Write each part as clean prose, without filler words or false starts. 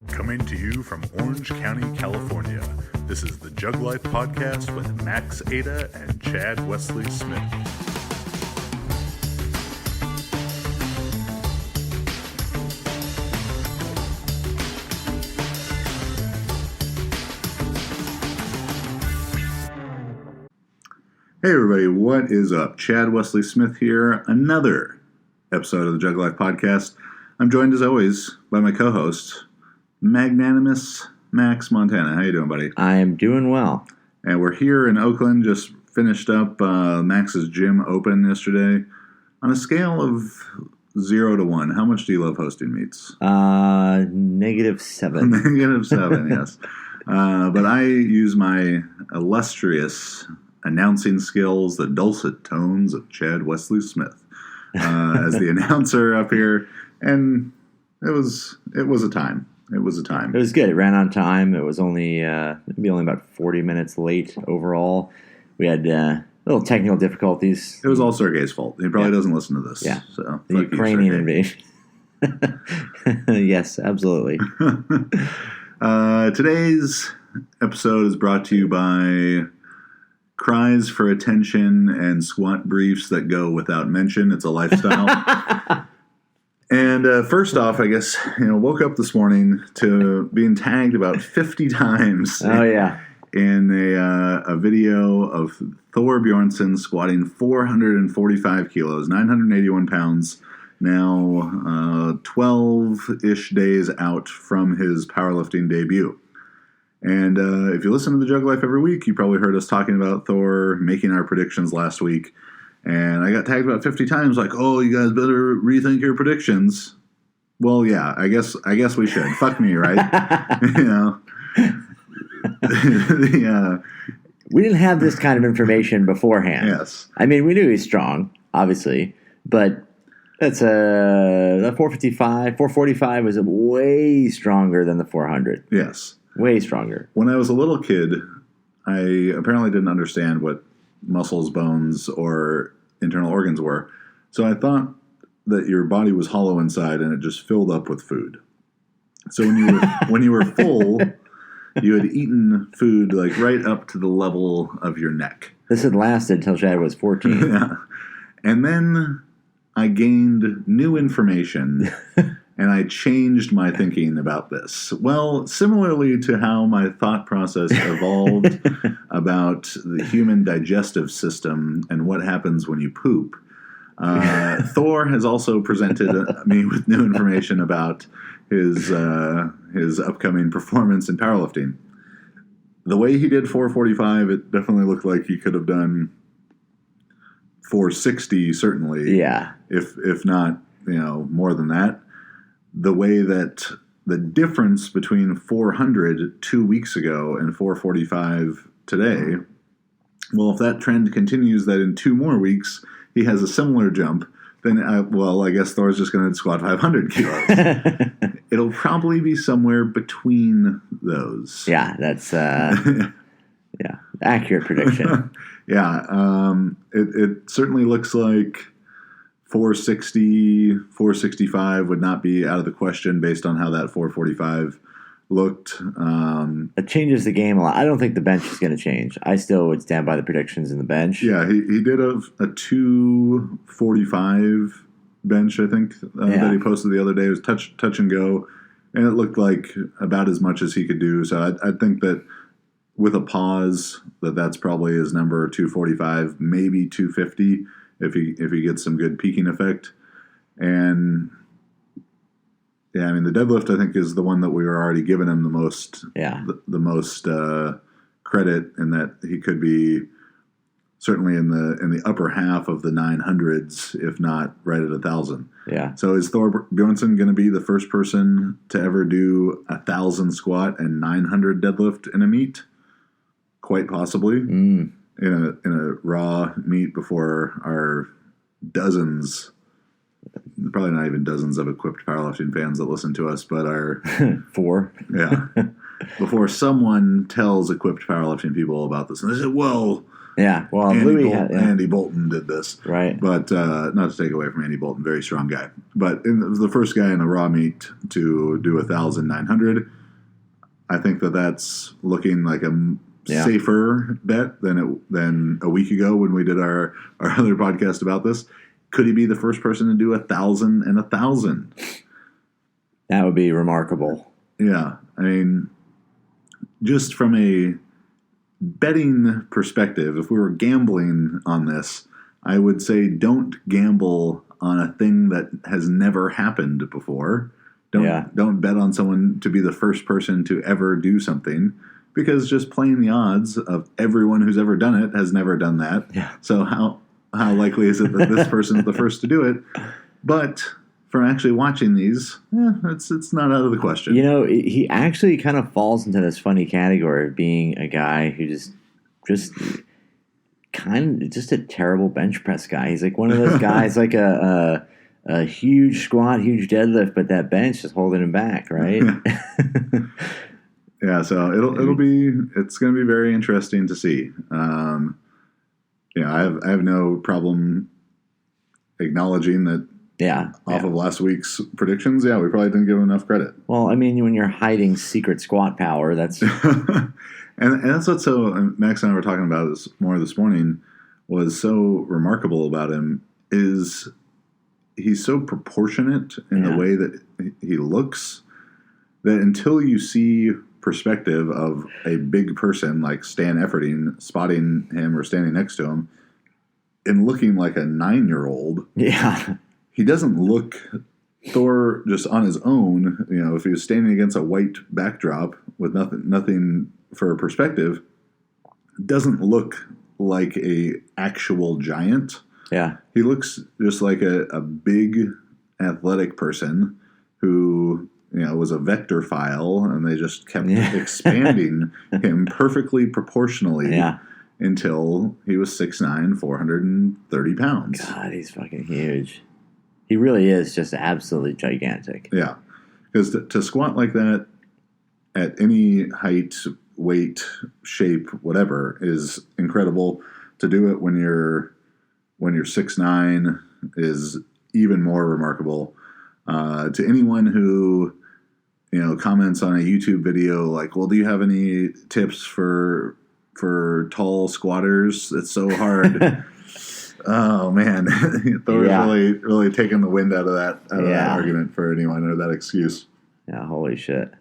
Coming to you from Orange County, California, this is the Jug Life Podcast with Max Ada and Chad Wesley Smith. Hey everybody, what is up? Chad Wesley Smith here, another episode of the Jug Life Podcast. I'm joined as always by my co-host, magnanimous Max Montana. How you doing, buddy? I am doing well. And we're here in Oakland, just finished up Max's gym open yesterday. On a scale of 0 to 1, how much do you love hosting meets? -7. -7, yes. But I use my illustrious announcing skills, the dulcet tones of Chad Wesley Smith, as the announcer up here, and it was a time. It was a time. It was good. It ran on time. It was only maybe only about 40 minutes late overall. We had little technical difficulties. It was all Sergey's fault. He probably doesn't listen to this. Yeah. So the Ukrainian invasion. Yes, absolutely. Today's episode is brought to you by cries for attention and squat briefs that go without mention. It's a lifestyle. And first off, I guess, woke up this morning to being tagged about 50 times. Oh, yeah. In a video of Thor Bjornsson squatting 445 kilos, 981 pounds, now 12-ish days out from his powerlifting debut. And if you listen to the Jug Life every week, you probably heard us talking about Thor, making our predictions last week. And I got tagged about 50 times like, oh, you guys better rethink your predictions. Well, yeah, I guess we should. Fuck me, right? We didn't have this kind of information beforehand. Yes. I mean, we knew he was strong, obviously, but that's that 445 was way stronger than the 400. Yes. Way stronger. When I was a little kid, I apparently didn't understand what muscles, bones, or internal organs were. So I thought that your body was hollow inside and it just filled up with food. So when you were full, you had eaten food like right up to the level of your neck. This had lasted until Chad was 14. Yeah. And then I gained new information and I changed my thinking about this. Well, similarly to how my thought process evolved about the human digestive system and what happens when you poop, Thor has also presented me with new information about his upcoming performance in powerlifting. The way he did 445, it definitely looked like he could have done 460, certainly. Yeah. If not, more than that. The way that the difference between 400 2 weeks ago and 445 today, well, if that trend continues, that in 2 more weeks he has a similar jump, then, I guess Thor's just going to squat 500 kilos. It'll probably be somewhere between those. Yeah, that's accurate prediction. Yeah, it certainly looks like 460, 465 would not be out of the question based on how that 445 looked. It changes the game a lot. I don't think the bench is going to change. I still would stand by the predictions in the bench. Yeah, he did a 245 bench, I think, that he posted the other day. It was touch and go, and it looked like about as much as he could do. So I think that with a pause, that's probably his number, 245, maybe 250. If he gets some good peaking effect. And yeah, I mean the deadlift I think is the one that we were already giving him the most the most credit in that he could be certainly in the upper half of the 900s, if not right at 1,000. Yeah. So is Thor Bjornsson going to be the first person to ever do 1,000 squat and 900 deadlift in a meet? Quite possibly. In a raw meet before our dozens, probably not even dozens of equipped powerlifting fans that listen to us, but our 4. Yeah. Before someone tells equipped powerlifting people about this. And they say, well, Yeah, well, Andy Bolton did this. Right. But not to take away from Andy Bolton, very strong guy. But the first guy in the raw meet to do 1,900, I think that's looking like a safer bet than a week ago when we did our other podcast about this. Could he be the first person to do 1,000 and 1,000? That would be remarkable. Yeah. I mean, just from a betting perspective, if we were gambling on this, I would say don't gamble on a thing that has never happened before. Don't bet on someone to be the first person to ever do something, because just playing the odds of everyone who's ever done it has never done that. Yeah. So how likely is it that this person is the first to do it? But from actually watching these, it's not out of the question. You know, he actually kind of falls into this funny category of being a guy who just a terrible bench press guy. He's like one of those guys, like a huge squat, huge deadlift, but that bench is holding him back, right? Yeah, so it's going to be very interesting to see. I have no problem acknowledging that. Off of last week's predictions, we probably didn't give him enough credit. Well, I mean, when you're hiding secret squat power, that's and that's what Max and I were talking about this morning was so remarkable about him is he's so proportionate in the way that he looks that until you see perspective of a big person like Stan Efferding spotting him or standing next to him and looking like a 9-year-old. Yeah. He doesn't look Thor just on his own. You know, if he was standing against a white backdrop with nothing for perspective, doesn't look like a actual giant. Yeah, he looks just like a big athletic person who was a vector file, and they just kept expanding him perfectly proportionally. Yeah. Until he was 6'9", 430 pounds. God, he's fucking huge. He really is just absolutely gigantic. Yeah. Because to squat like that at any height, weight, shape, whatever, is incredible. To do it when you're 6'9" is even more remarkable. To anyone who comments on a YouTube video like, well, do you have any tips for tall squatters? It's so hard. Oh man, Thor's really taking the wind out of that argument for anyone or that excuse. Yeah, holy shit.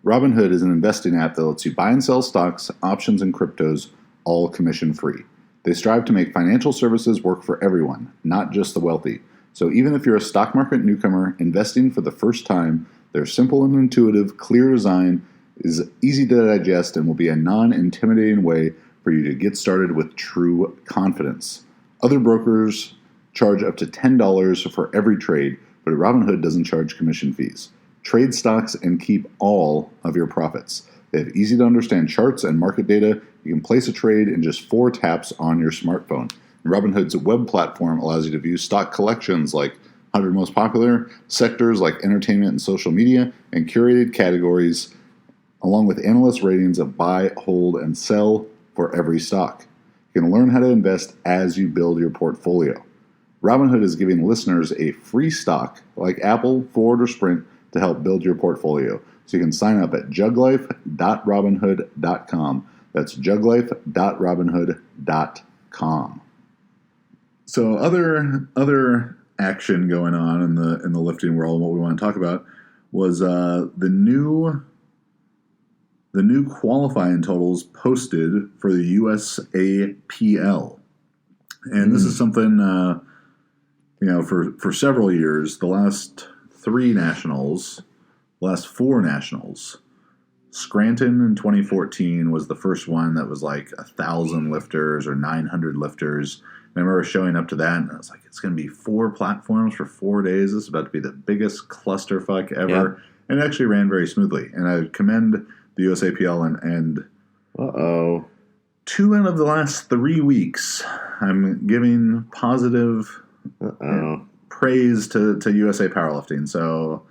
Robinhood is an investing app that lets you buy and sell stocks, options, and cryptos, all commission-free. They strive to make financial services work for everyone, not just the wealthy. So even if you're a stock market newcomer investing for the first time, their simple and intuitive, clear design is easy to digest and will be a non-intimidating way for you to get started with true confidence. Other brokers charge up to $10 for every trade, but Robinhood doesn't charge commission fees. Trade stocks and keep all of your profits. They have easy-to-understand charts and market data. You can place a trade in just 4 taps on your smartphone. Robinhood's web platform allows you to view stock collections like 100 most popular, sectors like entertainment and social media, and curated categories, along with analyst ratings of buy, hold, and sell for every stock. You can learn how to invest as you build your portfolio. Robinhood is giving listeners a free stock like Apple, Ford, or Sprint to help build your portfolio. So you can sign up at juglife.robinhood.com. That's juglife.robinhood.com. So other action going on in the lifting world, what we want to talk about was the new qualifying totals posted for the USAPL. And this is something, for several years, the last 4 nationals, Scranton in 2014 was the first one that was like 1,000 lifters or 900 lifters. And I remember showing up to that, and I was like, it's going to be 4 platforms for 4 days. This is about to be the biggest clusterfuck ever. Yep. And it actually ran very smoothly. And I commend the USAPL and 2 out of the last 3 weeks, I'm giving positive praise to USA Powerlifting. So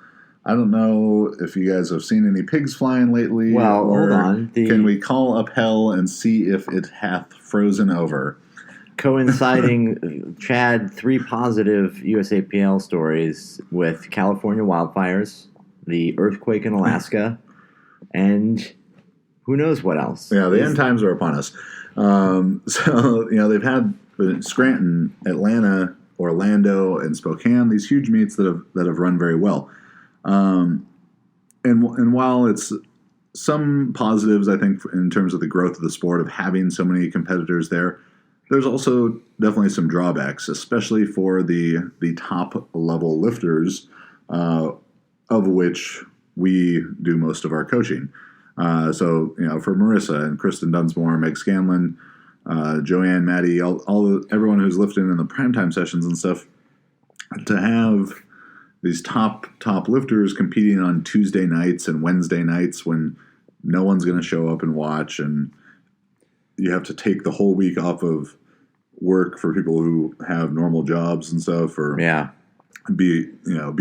I don't know if you guys have seen any pigs flying lately. Well, hold on. Can we call up hell and see if it hath frozen over? Coinciding, Chad, 3 positive USAPL stories with California wildfires, the earthquake in Alaska, and who knows what else. Yeah, the end times are upon us. So, they've had Scranton, Atlanta, Orlando, and Spokane, these huge meets that have run very well. And while it's some positives, I think, in terms of the growth of the sport of having so many competitors there's also definitely some drawbacks, especially for the top level lifters, of which we do most of our coaching. So for Marissa and Kristen Dunsmore, Meg Scanlon, Joanne, Maddie, everyone who's lifting in the primetime sessions and stuff, to have these top lifters competing on Tuesday nights and Wednesday nights when no one's going to show up and watch, and you have to take the whole week off of work for people who have normal jobs and stuff, or be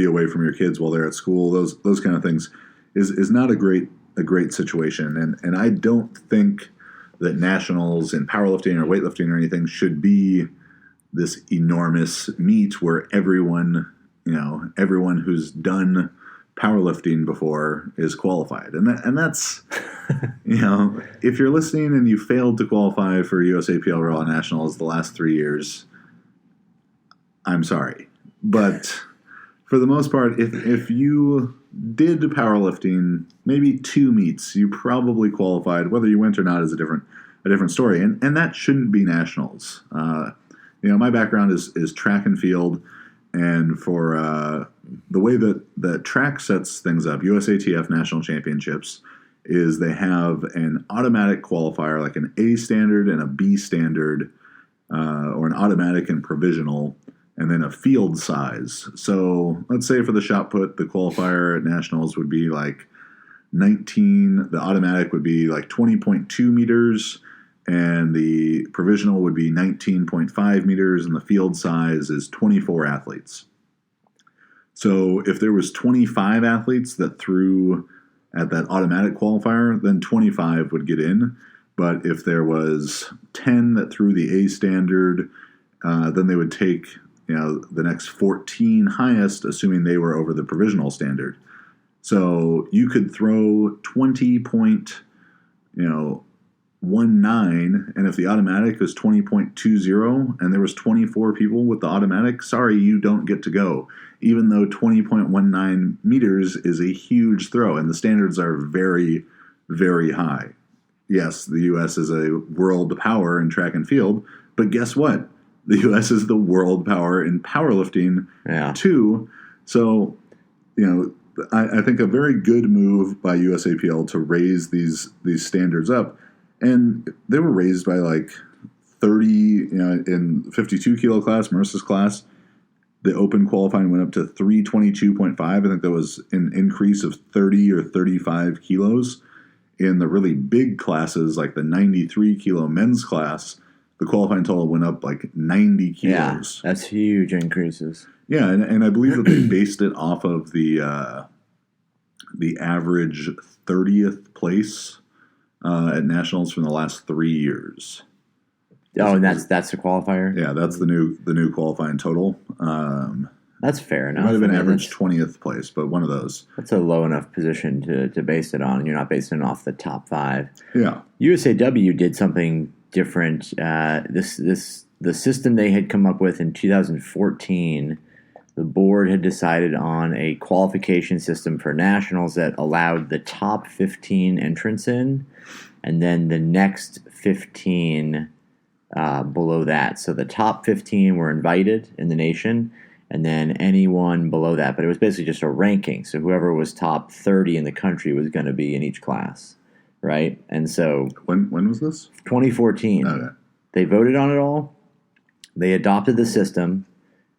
away from your kids while they're at school. Those kind of things is not a great situation, and I don't think that nationals in powerlifting or weightlifting or anything should be this enormous meet where everyone who's done powerlifting before is qualified. And that's, if you're listening and you failed to qualify for USAPL Raw Nationals the last 3 years, I'm sorry. But for the most part, if you did powerlifting, maybe 2 meets, you probably qualified. Whether you went or not is a different story. And that shouldn't be nationals. My background is track and field. And for the way that track sets things up, USATF National Championships, is they have an automatic qualifier, like an A standard and a B standard, or an automatic and provisional, and then a field size. So let's say for the shot put, the qualifier at nationals would be like 19, the automatic would be like 20.2 meters, and the provisional would be 19.5 meters, and the field size is 24 athletes. So if there was 25 athletes that threw at that automatic qualifier, then 25 would get in. But if there was 10 that threw the A standard, then they would take the next 14 highest, assuming they were over the provisional standard. So you could throw 20.19, and if the automatic was 20.20 and there was 24 people with the automatic, sorry, you don't get to go, even though 20.19 meters is a huge throw, and the standards are very, very high. Yes, the U.S. is a world power in track and field, but guess what? The U.S. is the world power in powerlifting, too. So, I think a very good move by USAPL to raise these standards up. And they were raised by like 30, in 52 kilo class, Marissa's class. The open qualifying went up to 322.5. I think that was an increase of 30 or 35 kilos. In the really big classes, like the 93 kilo men's class, the qualifying total went up like 90 kilos. Yeah, that's huge increases. Yeah, and I believe that they based it off of the average 30th place at nationals from the last 3 years. Oh, and that's the qualifier? Yeah, that's the new qualifying total. That's fair enough. It might have been average 20th place, but one of those. That's a low enough position to base it on. You're not basing it off the top 5. Yeah. USAW did something different. The system they had come up with in 2014, the board had decided on a qualification system for nationals that allowed the top 15 entrants in, and then the next 15 below that. So the top 15 were invited in the nation, and then anyone below that. But it was basically just a ranking. So whoever was top 30 in the country was going to be in each class, right? And so when was this? 2014. Okay. They voted on it all. They adopted the system.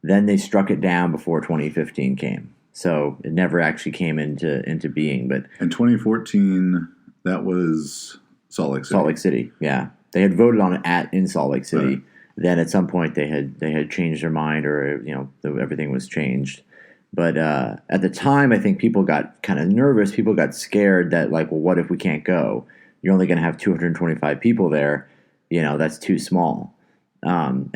Then they struck it down before 2015 came. So it never actually came into being. But in 2014, that was Salt Lake City. Salt Lake City, yeah. They had voted on it in Salt Lake City. Right. Then at some point they had changed their mind, or everything was changed. But at the time, I think people got kind of nervous. People got scared that, like, well, what if we can't go? You're only going to have 225 people there. That's too small. And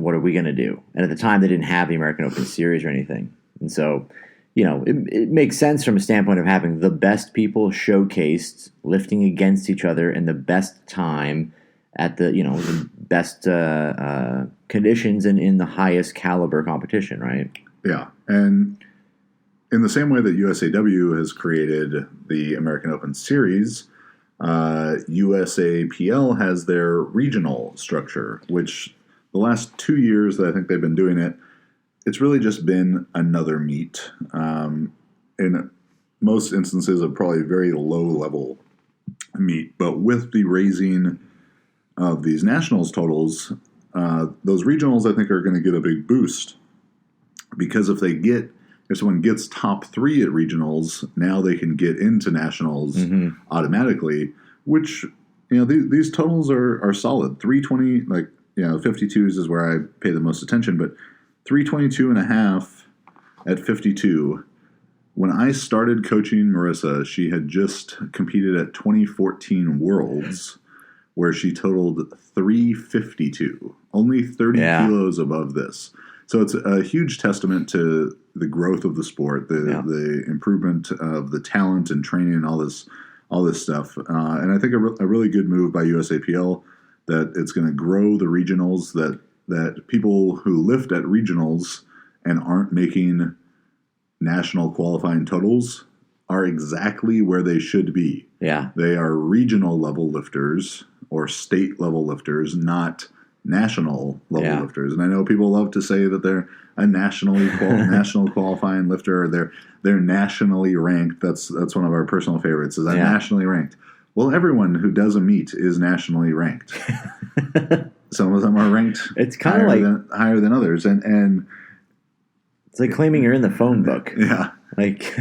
what are we going to do? And at the time, they didn't have the American Open Series or anything. And so, it makes sense from a standpoint of having the best people showcased, lifting against each other in the best time at the best conditions and in the highest caliber competition, right? Yeah, and in the same way that USAW has created the American Open Series, USAPL has their regional structure, which the last 2 years that I think they've been doing it, it's really just been another meet. In most instances, of probably very low-level meet, but with the raising of these nationals totals, those regionals I think are going to get a big boost. Because if someone gets top 3 at regionals, now they can get into nationals automatically, which, these totals are solid. 320, 52s is where I pay the most attention, but 322.5 at 52. When I started coaching Marissa, she had just competed at 2014 Worlds, where she totaled 352, only 30 kilos above this. So it's a huge testament to the growth of the sport, the improvement of the talent and training and all this stuff. And I think a really good move by USAPL that it's going to grow the regionals, that people who lift at regionals and aren't making national qualifying totals are exactly where they should be. Yeah. They are regional level lifters or state level lifters, not national level lifters. And I know people love to say that they're a national qualifying lifter, or they're nationally ranked. That's one of our personal favorites, is nationally ranked. Well, everyone who does a meet is nationally ranked. Some of them are ranked it's kind of higher than others, and it's like claiming you're in the phone book. Yeah. Like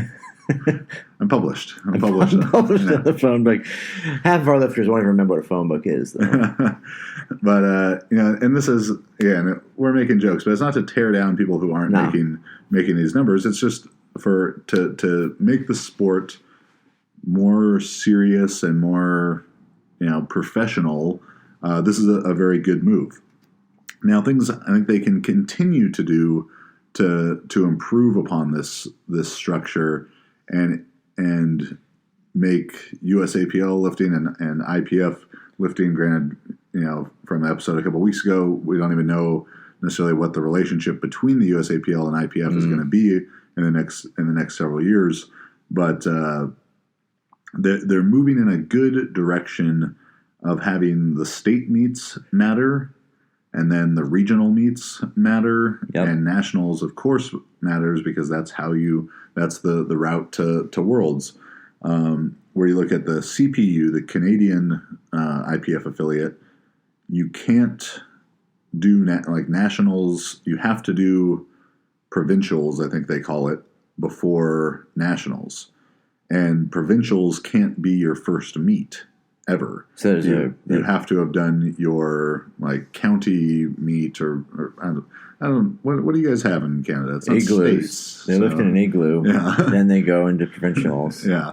I'm published. I'm published in the phone book. Half of our lifters won't even remember what a phone book is, though. But and this is, again, we're making jokes, but it's not to tear down people who aren't making these numbers. It's just to make the sport more serious and more professional. This is a very good move. Now, things I think they can continue to do to improve upon this structure and make USAPL lifting and IPF lifting, granted, from the episode a couple of weeks ago, we don't even know necessarily what the relationship between the USAPL and IPF is going to be in the next several years, but they're moving in a good direction of having the state meets matter, and then the regional meets matter, and nationals, of course, matters, because that's the route to Worlds. Where you look at the CPU, the Canadian IPF affiliate, you can't do nationals. You have to do provincials, I think they call it, before nationals. And provincials can't be your first meet ever. So you have to have done your county meet or I don't. What do you guys have in Canada? It's not igloos. States, they lift in an igloo. Yeah. Then they go into provincials. Yeah.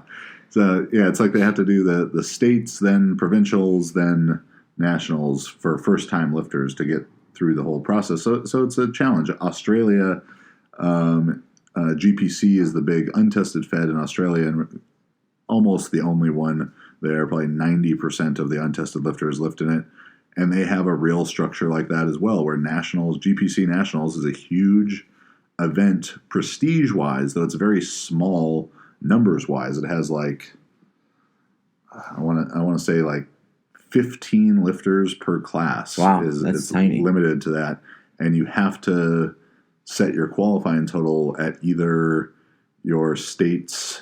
So it's like they have to do the states, then provincials, then nationals for first time lifters to get through the whole process. So it's a challenge. Australia, GPC is the big untested fed in Australia, and almost the only one there. Probably 90% of the untested lifters lift in it. And they have a real structure like that as well, where GPC Nationals is a huge event prestige-wise, though it's very small numbers-wise. It has I want to say 15 lifters per class. Wow, it's tiny. Limited to that. And you have to set your qualifying total at either your state's,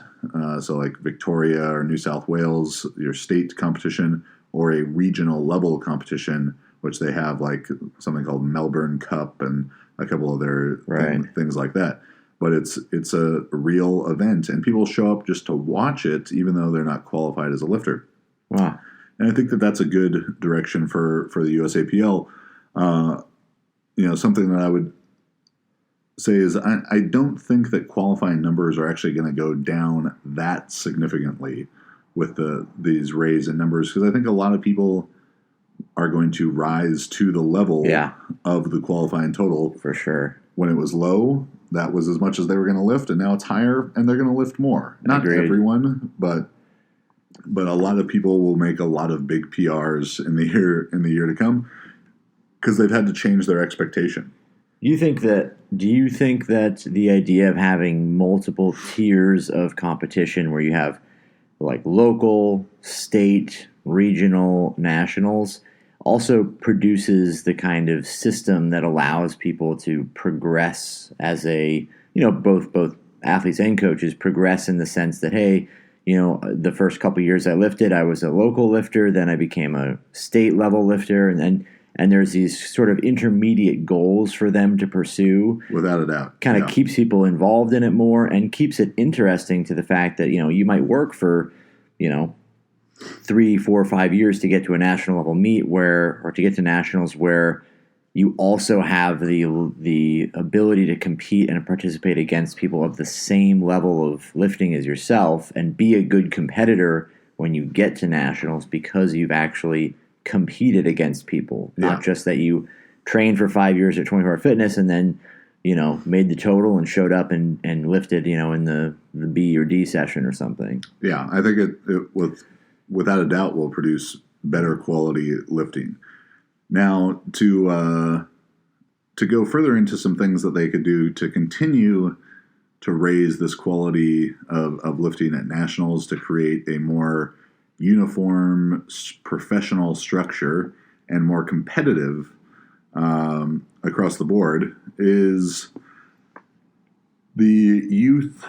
so Victoria or New South Wales, your state competition, or a regional level competition, which they have something called Melbourne Cup and a couple other things like that. But it's a real event, and people show up just to watch it, even though they're not qualified as a lifter. Wow. And I think that's a good direction for the USAPL. Something that I would say is I don't think that qualifying numbers are actually going to go down that significantly with these raise in numbers, because I think a lot of people are going to rise to the level of the qualifying total. For sure. When it was low, that was as much as they were going to lift, and now it's higher, and they're going to lift more. Not everyone, but a lot of people will make a lot of big PRs in the year to come because they've had to change their expectation. Do you think that the idea of having multiple tiers of competition where you have like local, state, regional, nationals also produces the kind of system that allows people to progress as both athletes and coaches progress in the sense that, hey, the first couple years I lifted, I was a local lifter, then I became a state level lifter, and there's these sort of intermediate goals for them to pursue. Without a doubt. Kind of keeps people involved in it more and keeps it interesting to the fact that, you might work for, 3, 4, 5 years to get to a national level meet or to get to nationals where you also have the ability to compete and participate against people of the same level of lifting as yourself and be a good competitor when you get to nationals because you've actually competed against people, not just that you trained for 5 years at 24 Hour Fitness and then, made the total and showed up and lifted, in the B or D session or something. Yeah, I think it without a doubt will produce better quality lifting. Now, to go further into some things that they could do to continue to raise this quality of lifting at nationals, to create a more uniform professional structure and more competitive across the board, is the youth.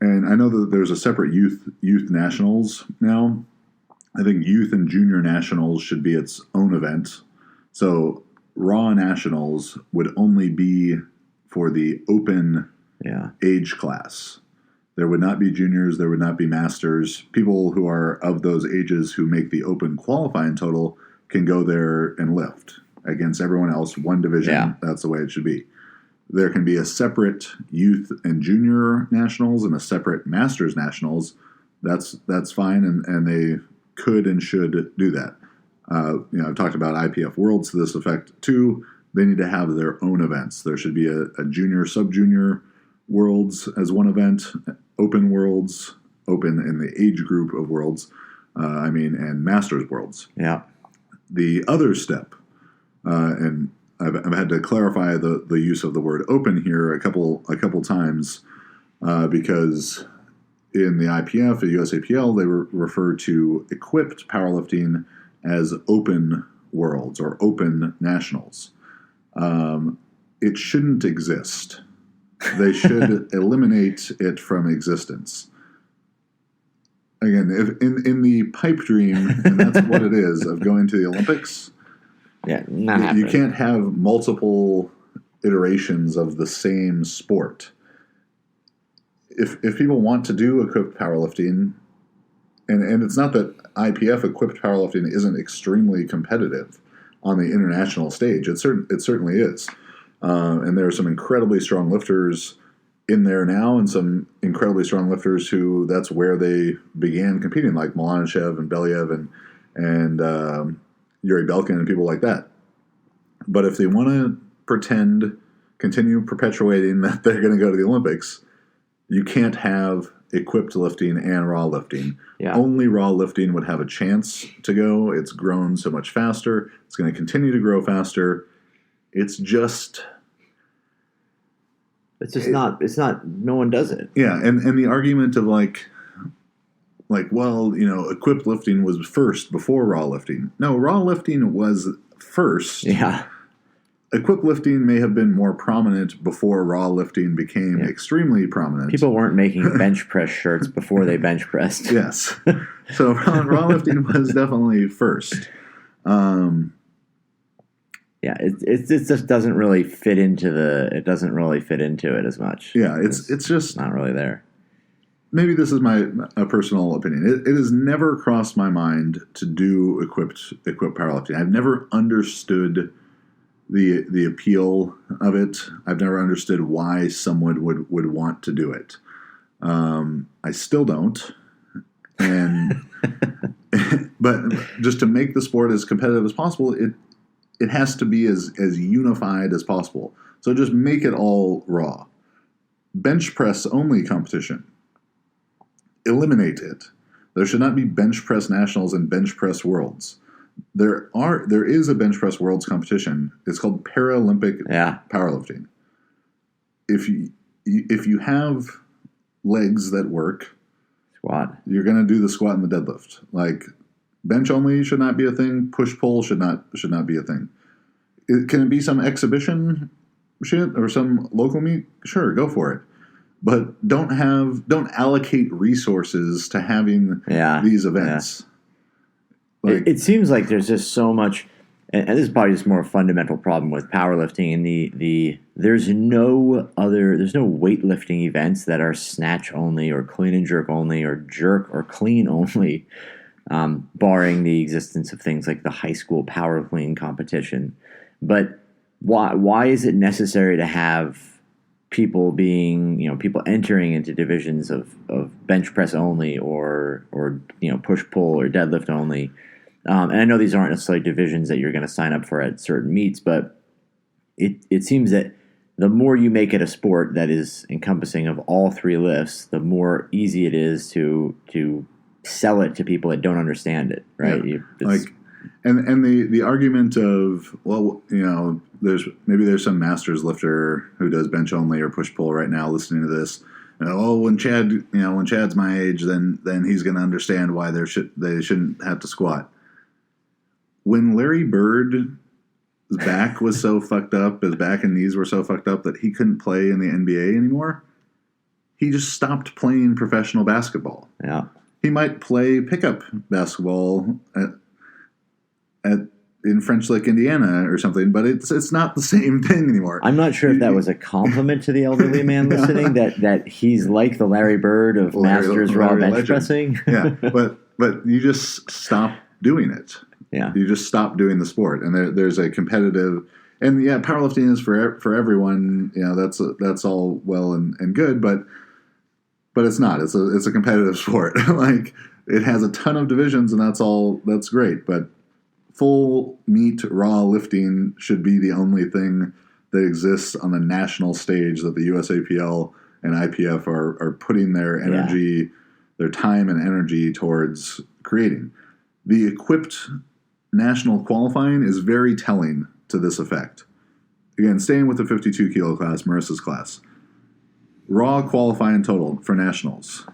And I know that there's a separate youth nationals now. I think youth and junior nationals should be its own event. So Raw Nationals would only be for the open age class. There would not be juniors. There would not be masters. People who are of those ages who make the open qualifying total can go there and lift against everyone else. One division. Yeah. That's the way it should be. There can be a separate youth and junior nationals and a separate masters nationals. That's fine, and they could and should do that. I've talked about IPF Worlds to this effect too. They need to have their own events. There should be a junior, sub-junior Worlds as one event, open Worlds, open in the age group of Worlds, and Masters Worlds. Yeah. The other step, and I've had to clarify the use of the word open here a couple times because in the IPF, the USAPL, they refer to equipped powerlifting as open worlds or open nationals. It shouldn't exist. They should eliminate it from existence. Again, if in the pipe dream, and that's what it is, of going to the Olympics, not happening. You can't have multiple iterations of the same sport. If people want to do equipped powerlifting, and it's not that IPF equipped powerlifting isn't extremely competitive on the international stage. It certainly is. And there are some incredibly strong lifters in there now, and some incredibly strong lifters who that's where they began competing, like Milanachev and Belyaev and Yuri Belkin and people like that. But if they want to continue perpetuating that they're going to go to the Olympics, you can't have equipped lifting and raw lifting. Yeah. Only raw lifting would have a chance to go. It's grown so much faster. It's going to continue to grow faster. It's not, no one does it. Yeah, and the argument of like, well, equipped lifting was first before raw lifting. No, raw lifting was first. Yeah. Equipped lifting may have been more prominent before raw lifting became extremely prominent. People weren't making bench press shirts before they bench pressed. Yes. So raw lifting was definitely first. It just doesn't really fit into it as much. Yeah, it's just not really there. Maybe this is a personal opinion. It has never crossed my mind to do equipped powerlifting. I've never understood the appeal of it. I've never understood why someone would want to do it. I still don't. And but just to make the sport as competitive as possible, it has to be as unified as possible. So just make it all raw. Bench press only competition. Eliminate it. There should not be bench press nationals and bench press worlds. There is a bench press worlds competition. It's called Paralympic powerlifting. If you have legs that work, squat, you're going to do the squat and the deadlift. Like bench only should not be a thing. Push pull should not be a thing. Can it be some exhibition shit or some local meet? Sure, go for it. But don't allocate resources to having these events. Yeah. Like, it seems like there's just so much, and this is probably just more a fundamental problem with powerlifting. And there's no weightlifting events that are snatch only or clean and jerk only or jerk or clean only, barring the existence of things like the high school power clean competition. But why is it necessary to have people entering into divisions of bench press only or push pull or deadlift only? And I know these aren't necessarily divisions that you're going to sign up for at certain meets, but it seems that the more you make it a sport that is encompassing of all three lifts, the more easy it is to sell it to people that don't understand it, right? Yeah. And the argument of, well, there's some masters lifter who does bench only or push pull right now listening to this. When Chad's my age, then he's going to understand why they shouldn't have to squat. When Larry Bird's back was so fucked up, his back and knees were so fucked up that he couldn't play in the NBA anymore, he just stopped playing professional basketball. Yeah. He might play pickup basketball in French Lick, Indiana or something, but it's not the same thing anymore. I'm not sure if that was a compliment to the elderly man listening, that he's like the Larry Bird of Masters Raw bench pressing. Yeah, but you just stop doing it. Yeah, you just stop doing the sport, and there's a competitive, and powerlifting is for everyone. That's all well and good, but it's not. It's a competitive sport. Like it has a ton of divisions, and that's great, but full meat raw lifting should be the only thing that exists on the national stage that the USAPL and IPF are putting their energy, their time and energy towards creating. The equipped national qualifying is very telling to this effect. Again, staying with the 52 kilo class, Marissa's class. Raw qualifying total for nationals,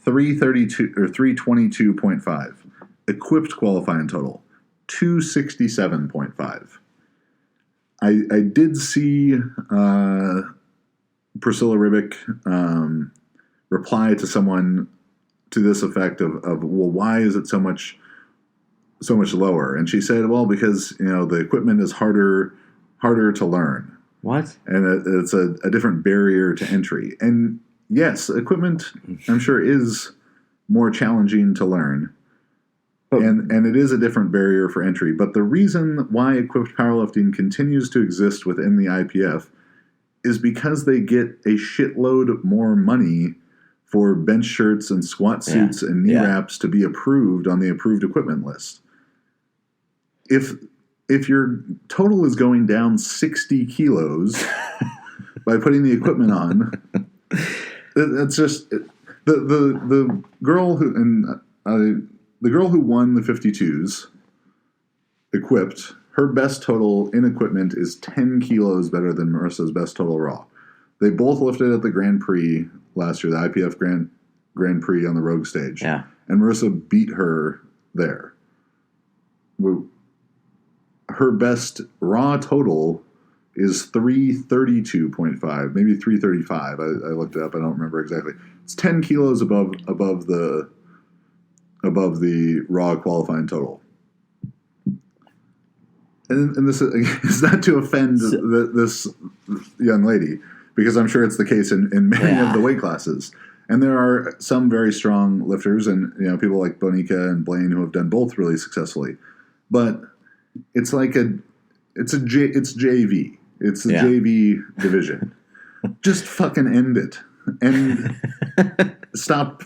332 or 322.5. Equipped qualifying total, 267.5. I did see Priscilla Ribic reply to someone to this effect of well, why is it so much lower? And she said, well, because the equipment is harder to learn. What? And it's a different barrier to entry. And yes, equipment, I'm sure, is more challenging to learn. And it is a different barrier for entry. But the reason why equipped powerlifting continues to exist within the IPF is because they get a shitload more money for bench shirts and squat suits and knee wraps to be approved on the approved equipment list. If your total is going down 60 kilos by putting the equipment on, that's just the girl who won the 52s equipped. Her best total in equipment is 10 kilos better than Marissa's best total raw. They both lifted at the Grand Prix last year, the IPF Grand Prix on the Rogue stage. Yeah. And Marissa beat her there. Her best raw total is 332.5, maybe 335. I looked it up. I don't remember exactly. It's 10 kilos above the raw qualifying total. And this is not to offend this young lady, because I'm sure it's the case in many of the weight classes. And there are some very strong lifters, and people like Bonica and Blaine who have done both really successfully. But it's like It's JV. It's the JV division. Just fucking end it. And stop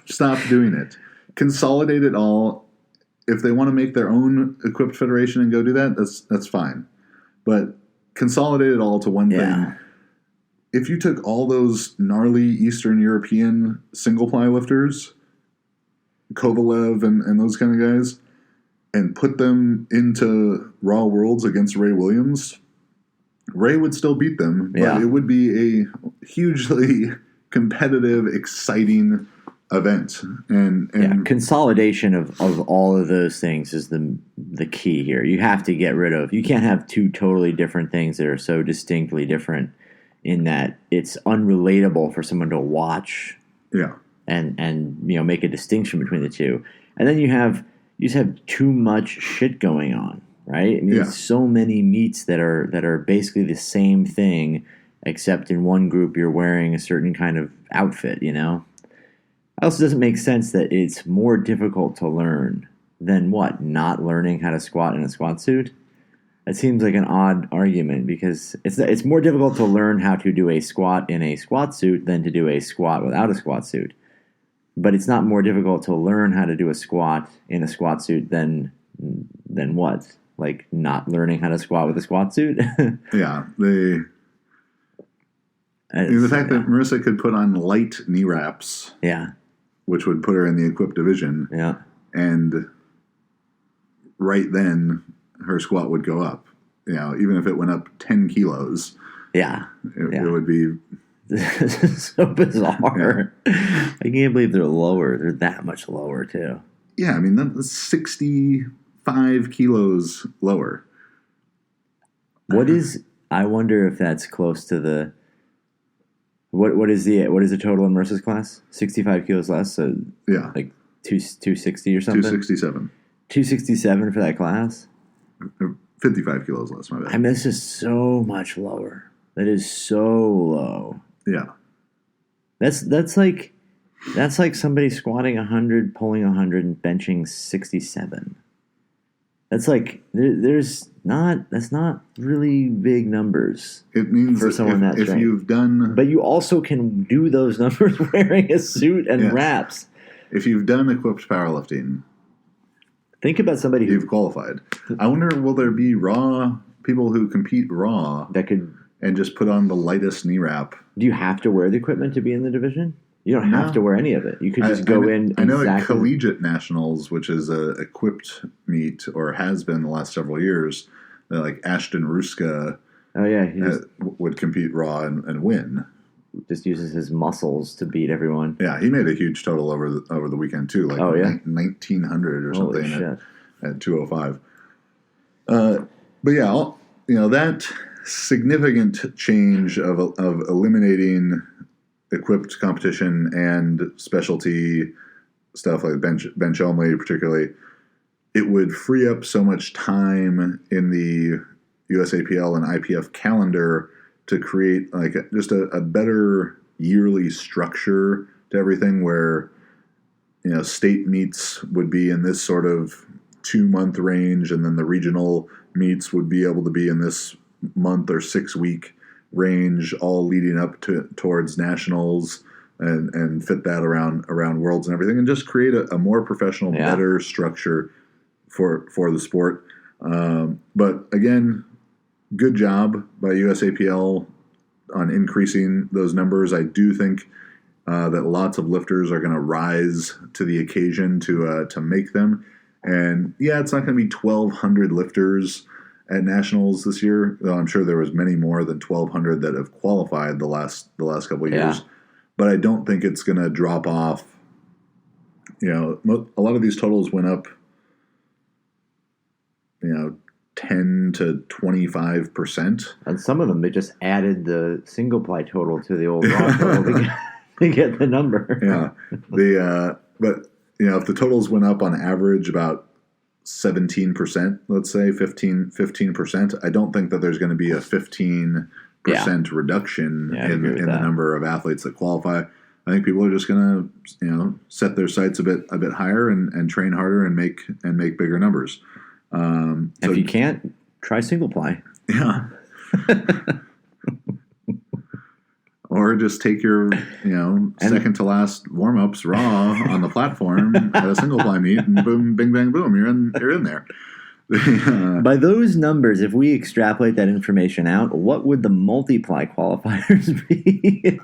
doing it. Consolidate it all. If they want to make their own equipped federation and go do that, that's fine. But consolidate it all to one thing. If you took all those gnarly Eastern European single ply lifters, Kovalev and those kind of guys, and put them into Raw Worlds against Ray Williams, Ray would still beat them, but it would be a hugely competitive, exciting event. And consolidation of all of those things is the key here. You have to get rid of. You can't have two totally different things that are so distinctly different in that it's unrelatable for someone to watch. Yeah. And make a distinction between the two. And then you just have too much shit going on, right? I mean, there's so many meets that are basically the same thing, except in one group you're wearing a certain kind of outfit, It also doesn't make sense that it's more difficult to learn than not learning how to squat in a squat suit. It seems like an odd argument because it's more difficult to learn how to do a squat in a squat suit than to do a squat without a squat suit. But it's not more difficult to learn how to do a squat in a squat suit than what? Like not learning how to squat with a squat suit? Yeah. The fact that Marissa could put on light knee wraps. Yeah. Which would put her in the equipped division. Yeah. And right then her squat would go up. Even if it went up 10 kilos. Yeah. It would be... This is so bizarre. Yeah. I can't believe they're lower. They're that much lower, too. Yeah, I mean, that's 65 kilos lower. I wonder if that's close to the... What is the total in Marissa's class? 65 kilos less? So like 260 or something? 267. 267 for that class? 55 kilos less, my bad. I mean, this is so much lower. That is so low. Yeah. That's like somebody squatting 100, pulling 100, and benching 67. That's like that's not really big numbers. It means for someone if you've done, but you also can do those numbers wearing a suit and wraps. If you've done equipped powerlifting, think about somebody you've qualified. I wonder, will there be raw people who compete raw that could and just put on the lightest knee wrap? Do you have to wear the equipment to be in the division? You don't have to wear any of it. You could just go in. I know at Collegiate Nationals, which is a equipped meet or has been the last several years, like Ashton Ruska would compete raw and win. Just uses his muscles to beat everyone. Yeah, he made a huge total over the weekend too, like 1,900 or something at 205. But yeah, that significant change of eliminating equipped competition and specialty stuff like bench only, particularly, it would free up so much time in the USAPL and IPF calendar to create like just a better yearly structure to everything, where state meets would be in this sort of 2-month range, and then the regional meets would be able to be in this month or 6-week range, all leading up towards nationals, and fit that around worlds and everything, and just create a more professional, better structure for the sport. But again, good job by USAPL on increasing those numbers. I do think that lots of lifters are going to rise to the occasion to make them. And it's not going to be 1,200 lifters at nationals this year, though I'm sure there was many more than 1,200 that have qualified the last couple of years. But I don't think it's going to drop off. A lot of these totals went up, 10 to 25%. And some of them, they just added the single ply total to the old raw total to get the number. But if the totals went up on average about 17%, let's say 15%, I don't think that there's going to be a 15% reduction in the number of athletes that qualify. I think people are just going to set their sights a bit higher and train harder and make bigger numbers. If you can't, try single ply. Yeah. Or just take your, second to last warm ups raw on the platform at a single ply meet, and boom, bing, bang, boom, you're in there. By those numbers, if we extrapolate that information out, what would the multiply qualifiers be?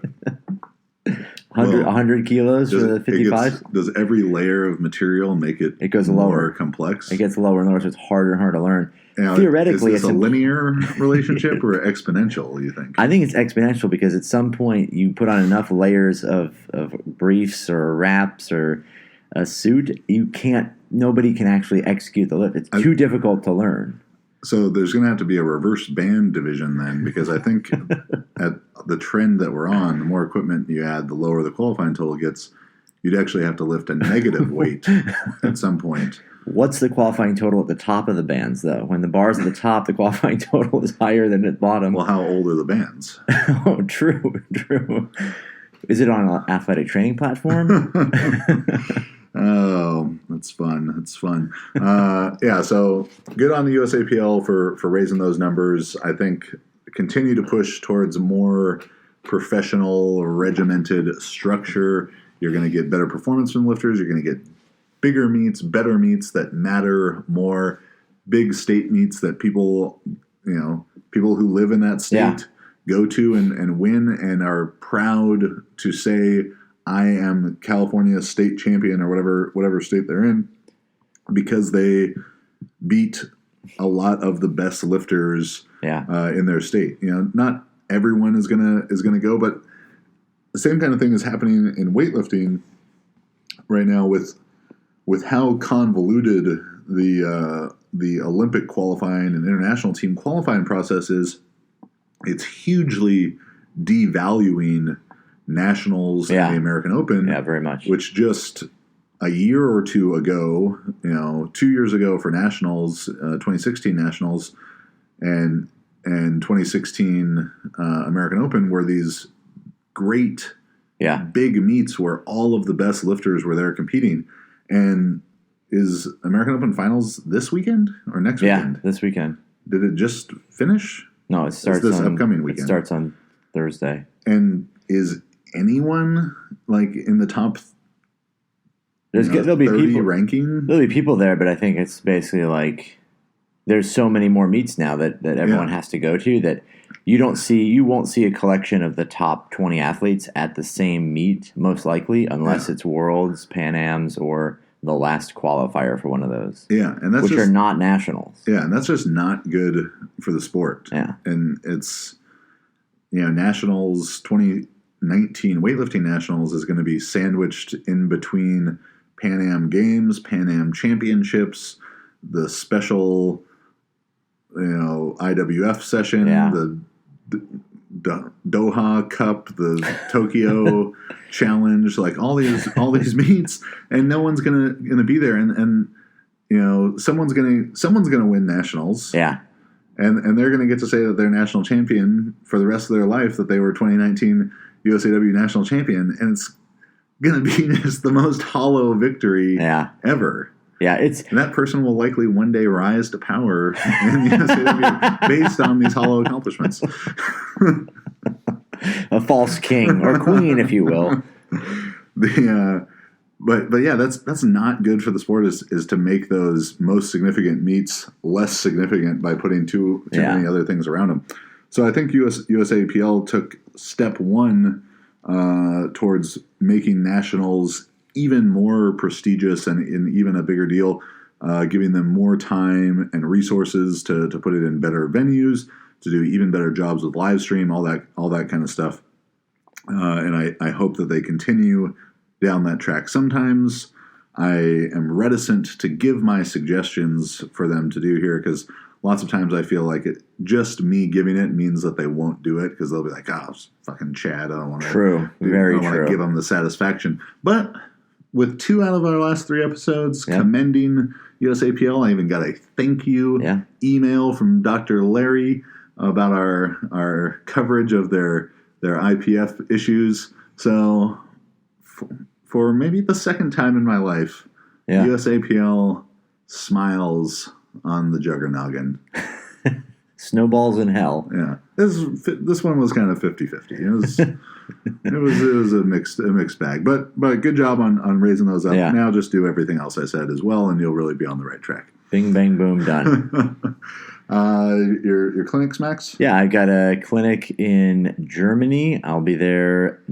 100 kilos for the 55s? Does every layer of material make it goes more lower. complex? It gets lower and lower, so it's harder and harder to learn. Theoretically, is this a linear relationship or exponential, you think? I think it's exponential because at some point you put on enough layers of briefs or wraps or a suit, nobody can actually execute the lift. It's too difficult to learn. So there's going to have to be a reverse band division then, because I think at the trend that we're on, the more equipment you add, the lower the qualifying total gets. You'd actually have to lift a negative weight at some point. What's the qualifying total at the top of the bands, though? When the bar's at the top, the qualifying total is higher than at the bottom. Well, how old are the bands? Oh, true. Is it on an athletic training platform? Oh, that's fun. So good on the USAPL for raising those numbers. I think continue to push towards more professional, regimented structure. You're going to get better performance from lifters. You're going to get bigger meets, better meets that matter more, big state meets that people who live in that state go to and win and are proud to say, I am California state champion or whatever state they're in, because they beat a lot of the best lifters in their state. Not everyone is gonna go, but the same kind of thing is happening in weightlifting right now with how convoluted the Olympic qualifying and international team qualifying process is. It's hugely devaluing nationals and the American Open. Yeah, very much. Which just a year or two ago, 2 years ago for nationals, 2016 nationals and 2016 American Open were these great big meets where all of the best lifters were there competing. And is American Open Finals this weekend or next weekend? Yeah, this weekend. Did it just finish? No, it starts this upcoming weekend. It starts on Thursday. And is anyone like in the top there'll be 30 people ranking? There'll be people there, but I think it's basically like there's so many more meets now that everyone has to go to that you won't see a collection of the top 20 athletes at the same meet, most likely, unless it's Worlds, Pan Ams, or the last qualifier for one of those. Yeah, and that's which are not nationals. Yeah, and that's just not good for the sport. Yeah. And it's nationals 2019 weightlifting nationals is going to be sandwiched in between Pan Am Games, Pan Am Championships, the special IWF session, the Doha Cup, the Tokyo Challenge, like all these meets, and no one's gonna be there, and someone's gonna win nationals, and they're gonna get to say that they're national champion for the rest of their life, that they were 2019 USAW national champion, and it's gonna be just the most hollow victory ever. Yeah, and that person will likely one day rise to power in the USAW based on these hollow accomplishments. A false king or queen, if you will. But yeah, that's not good for the sport. Is to make those most significant meets less significant by putting too many other things around them. So I think USAPL took step one towards making nationals even more prestigious and even a bigger deal, giving them more time and resources to put it in better venues, to do even better jobs with live stream, all that kind of stuff. And I hope that they continue down that track. Sometimes I am reticent to give my suggestions for them to do here because lots of times I feel like just me giving it means that they won't do it because they'll be like, it's fucking Chad. I don't want to give them the satisfaction. But with 2 out of our last 3 episodes commending USAPL, I even got a thank you email from Dr. Larry about our coverage of their IPF issues. So for maybe the second time in my life, USAPL smiles on the Juggernoggin. Snowballs in hell. Yeah, this one was kind of 50-50. It was a mixed bag, but good job on raising those up. Yeah. Now just do everything else I said as well, and you'll really be on the right track. Bing, bang, boom, done. Your clinics, Max? Yeah, I got a clinic in Germany. I'll be there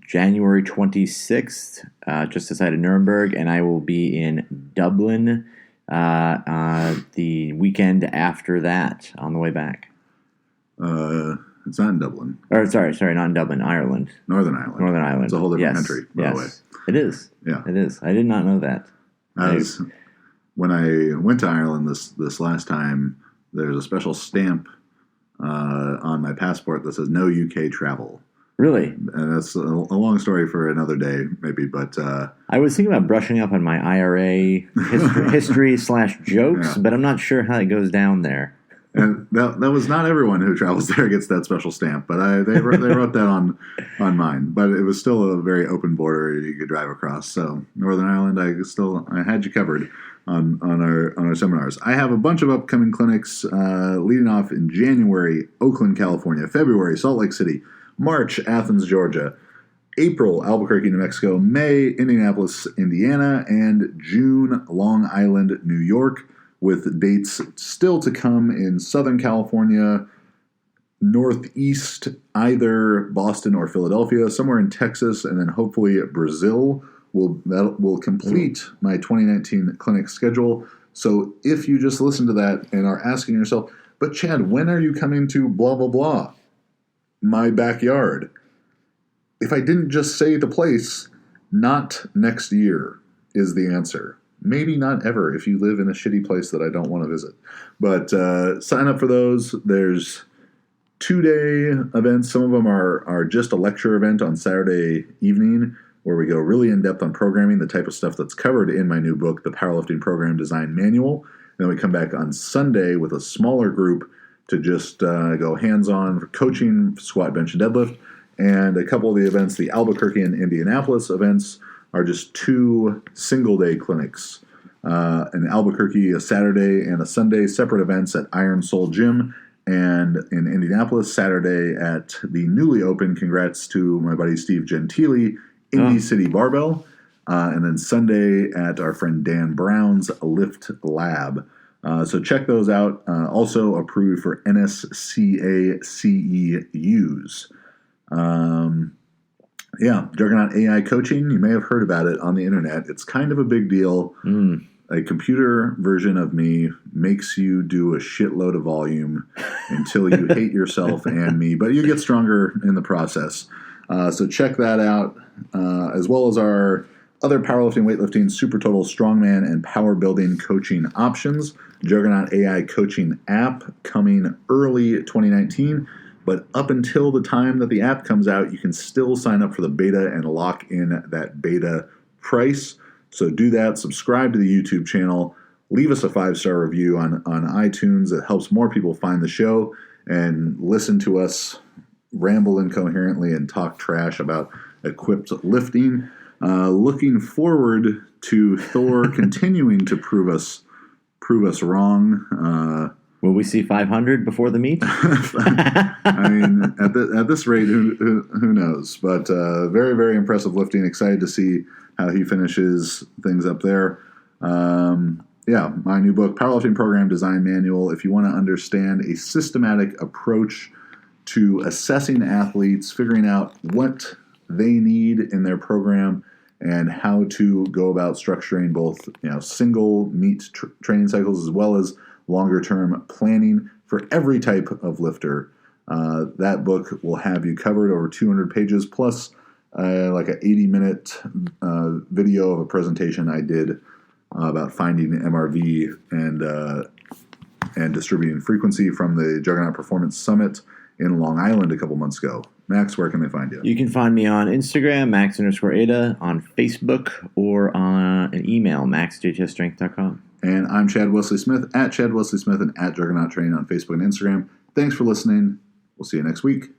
January 26th, just outside of Nuremberg, and I will be in Dublin the weekend after that on the way back. It's not in Dublin. Or sorry, not in Dublin, Ireland. Northern Ireland. It's a whole different country, by the way. It is. Yeah. It is. I did not know that. When I went to Ireland this last time, there's a special stamp on my passport that says no UK travel. Really? And that's a long story for another day, maybe. But I was thinking about brushing up on my IRA history/jokes, but I'm not sure how it goes down there. And that was not everyone who travels there gets that special stamp, but they wrote that on mine. But it was still a very open border you could drive across. So Northern Ireland, I had you covered on our seminars. I have a bunch of upcoming clinics leading off in January, Oakland, California; February, Salt Lake City; March, Athens, Georgia; April, Albuquerque, New Mexico; May, Indianapolis, Indiana; and June, Long Island, New York, with dates still to come in Southern California, Northeast, either Boston or Philadelphia, somewhere in Texas, and then hopefully Brazil will complete my 2019 clinic schedule. So if you just listen to that and are asking yourself, but Chad, when are you coming to blah, blah, blah? My backyard. If I didn't just say the place, not next year is the answer. Maybe not ever if you live in a shitty place that I don't want to visit. But sign up for those. There's 2-day events. Some of them are just a lecture event on Saturday evening where we go really in-depth on programming, the type of stuff that's covered in my new book, The Powerlifting Program Design Manual. And then we come back on Sunday with a smaller group to just go hands-on for coaching, squat, bench, and deadlift. And a couple of the events, the Albuquerque and Indianapolis events, are just 2 single-day clinics. In Albuquerque, a Saturday and a Sunday, separate events at Iron Soul Gym. And in Indianapolis, Saturday at the newly opened, congrats to my buddy Steve Gentili, Indy City Barbell. And then Sunday at our friend Dan Brown's Lift Lab. So check those out. Also approved for NSCA CEUs. Juggernaut AI coaching. You may have heard about it on the internet. It's kind of a big deal. A computer version of me makes you do a shitload of volume until you hate yourself and me, but you get stronger in the process. So check that out, as well as our other powerlifting, weightlifting, super total, strongman, and power building coaching options. Juggernaut AI coaching app coming early 2019. But up until the time that the app comes out, you can still sign up for the beta and lock in that beta price. So do that. Subscribe to the YouTube channel. Leave us a 5-star review on iTunes. It helps more people find the show and listen to us ramble incoherently and talk trash about equipped lifting. Looking forward to Thor continuing to prove us wrong. Will we see 500 before the meet? I mean, at this rate, who knows? But very, very impressive lifting. Excited to see how he finishes things up there. My new book, Powerlifting Program Design Manual. If you want to understand a systematic approach to assessing athletes, figuring out what they need in their program, and how to go about structuring both single meet training cycles as well as longer-term planning for every type of lifter. That book will have you covered, over 200 pages, plus like an 80-minute video of a presentation I did about finding MRV and distributing frequency from the Juggernaut Performance Summit in Long Island a couple months ago. Max, where can they find you? You can find me on Instagram, Max_Ada, on Facebook, or on an email, max@jtsstrength.com. And I'm Chad Wesley Smith, at Chad Wesley Smith, and at Juggernaut Training on Facebook and Instagram. Thanks for listening. We'll see you next week.